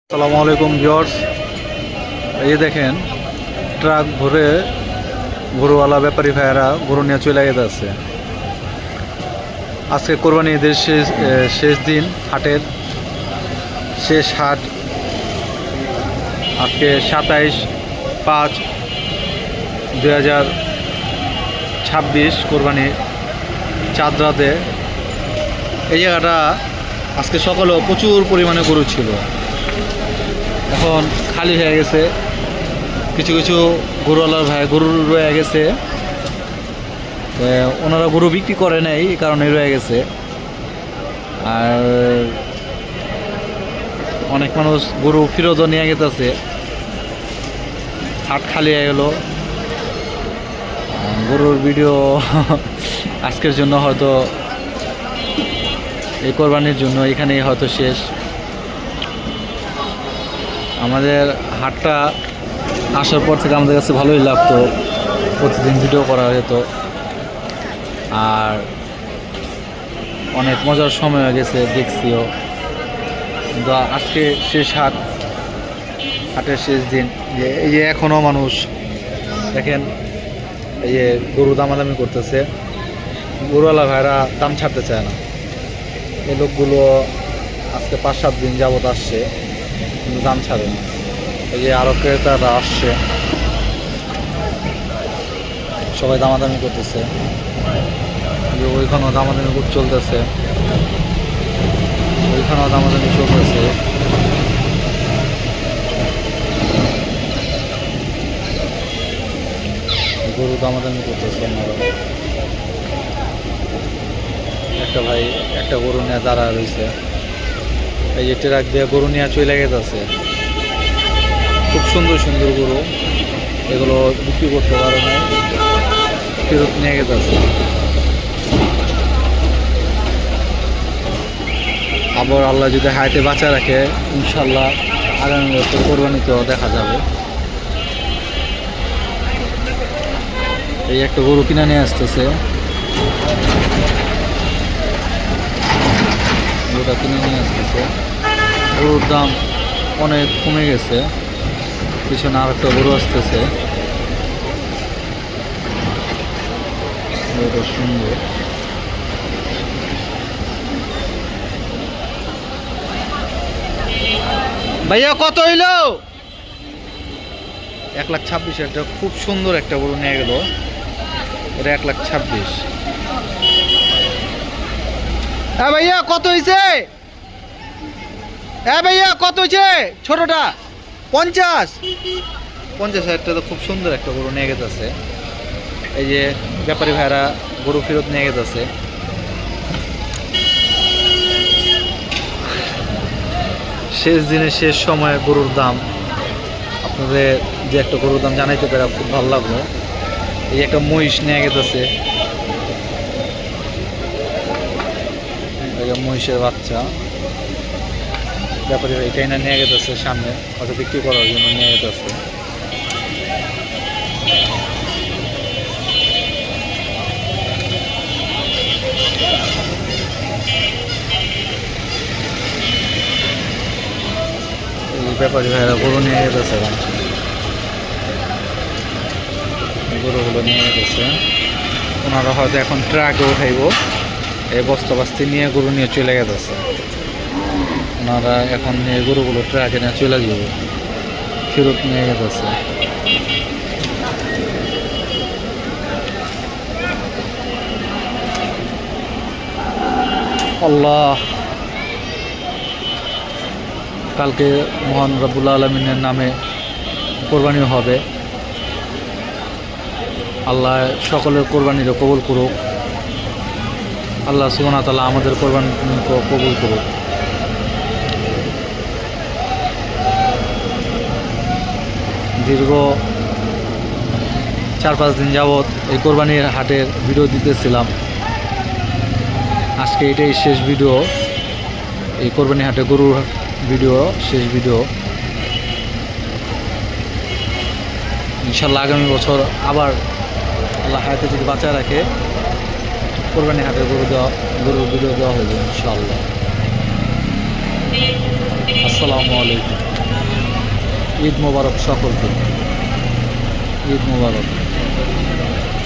আসসালামু আলাইকুম ভিউয়ার্স। এই যে দেখেন ট্রাক ভরে গরুওয়ালা ব্যাপারী ভাইয়েরা গরু নিয়ে চলে গেছে। আজকে কোরবানি ঈদের শেষ দিন, হাটের শেষ হাট। আজকে 27/5/2026 কোরবানি চাঁদ রাতে। এই জায়গাটা আজকে সকালেও প্রচুর পরিমাণে গরু ছিল, এখন খালি হয়ে গেছে। কিছু কিছু গরুওয়ালার ভাই গরু রয়ে গেছে, ওনারা গরু বিক্রি করে নাই, এই কারণে রয়ে গেছে। আর অনেক মানুষ গরু ফিরতও নিয়ে গেছে। হাট খালি হয়ে গেল। গরুর ভিডিও আজকের জন্য হয়তো, এই কোরবানির জন্য এখানেই হয়তো শেষ। আমাদের হাটটা আসার পর থেকে আমাদের কাছে ভালোই লাগতো, প্রতিদিন ভিডিও করা যেত, আর অনেক মজার সময় হয়ে গেছে, দেখছিও। কিন্তু আজকে শেষ হাটের শেষ দিন। এই যে এখনও মানুষ দেখেন, এই যে গরু দামাদামি করতেছে। গরুওয়ালা ভাইরা দাম ছাড়তে চায় না। এই লোকগুলো আজকে 5-7 দিন যাবত আসছে, কিন্তু দাম ছাড়ে না। এই যে আরও ক্রেতারা আসছে, সবাই দামাদামি করতেছে। ওইখানেও দামাদামি চলতেছে, ওইখানেও দামাদামি চলতেছে। গরু দামাদামি করতেছে ওনারা। একটা ভাই একটা গরু নিয়ে দাঁড়া রয়েছে। এই যে ট্রাক দিয়ে গরু নিয়ে চলে গেছে। খুব সুন্দর সুন্দর গরু, এগুলো বিক্রি করতে পারে না, ফেরত নিয়ে গেছে। আবার আল্লাহ যদি হায়াতে বাঁচা রাখে, ইনশাল্লাহ আগামী বছর কোরবানিতেও দেখা যাবে। এই একটা গরু কিনে নিয়ে আসতেছে, গরুটা কিনে নিয়ে আসতেছে। গরুর দাম অনেক কমে গেছে। পিছনে আর একটা গরু আসতেছে, গরুটা সুন্দর। ভাইয়া কত হইল? 1,26,000। এটা খুব সুন্দর একটা গরু নিয়ে গেল, এটা 1,26,000। হ্যাঁ ভাইয়া কত হয়েছে? হ্যাঁ ভাইয়া কত হয়েছে? ছোটটা 50,000। তো খুব সুন্দর একটা গরু নিয়ে গেছে। এই যে ব্যাপারী ভাইরা গরু ফেরত নিয়ে গেছে। শেষ দিনে শেষ সময়ে গরুর দাম আপনাদের যে একটা গরুর দাম জানাইতে পারে খুব ভালো লাগলো। এই একটা মহিষ নিয়ে গেছে, মহিষের বাচ্চা। ব্যাপারী ভাই এটাই না নিয়ে গেছে, সামনে হয়তো বিক্রি করার জন্য নিয়ে গেছে। এই ব্যাপারী ভাইরা গরু নিয়ে গেছে, গরুগুলো নিয়ে গেছে। ওনারা হয়তো এখন ট্রাকে উঠাইব, এই বস্তা বাস্তি নিয়ে গরু নিয়ে চলে গেছে। ওনারা এখন নিয়ে গরুগুলো ট্রাকে নিয়ে চলে যাব, ফেরত নিয়ে গেছে। আল্লাহ, কালকে মহান রব্বুল আলামিনের নামে কোরবানি হবে। আল্লাহ সকলের কোরবানিরও কবুল করুক। আল্লাহ সুবহানাহু ওয়া তাআলা আমাদের কোরবানিকে কবুল করুক। দীর্ঘ 4-5 দিন যাবৎ এই কোরবানির হাটের ভিডিও দিতেছিলাম। আজকে এটাই শেষ ভিডিও, এই কোরবানি হাটে গরুর ভিডিও, শেষ ভিডিও। ইনশাল্লাহ আগামী বছর আবার আল্লাহ হায়াতে যদি বাঁচায় রাখে, কোরবানি হাটে গরুর ভিডিও দেওয়া হবে ইনশাআল্লাহ। আসসালামু আলাইকুম। ঈদ মোবারক সকলকে, ঈদ মোবারক।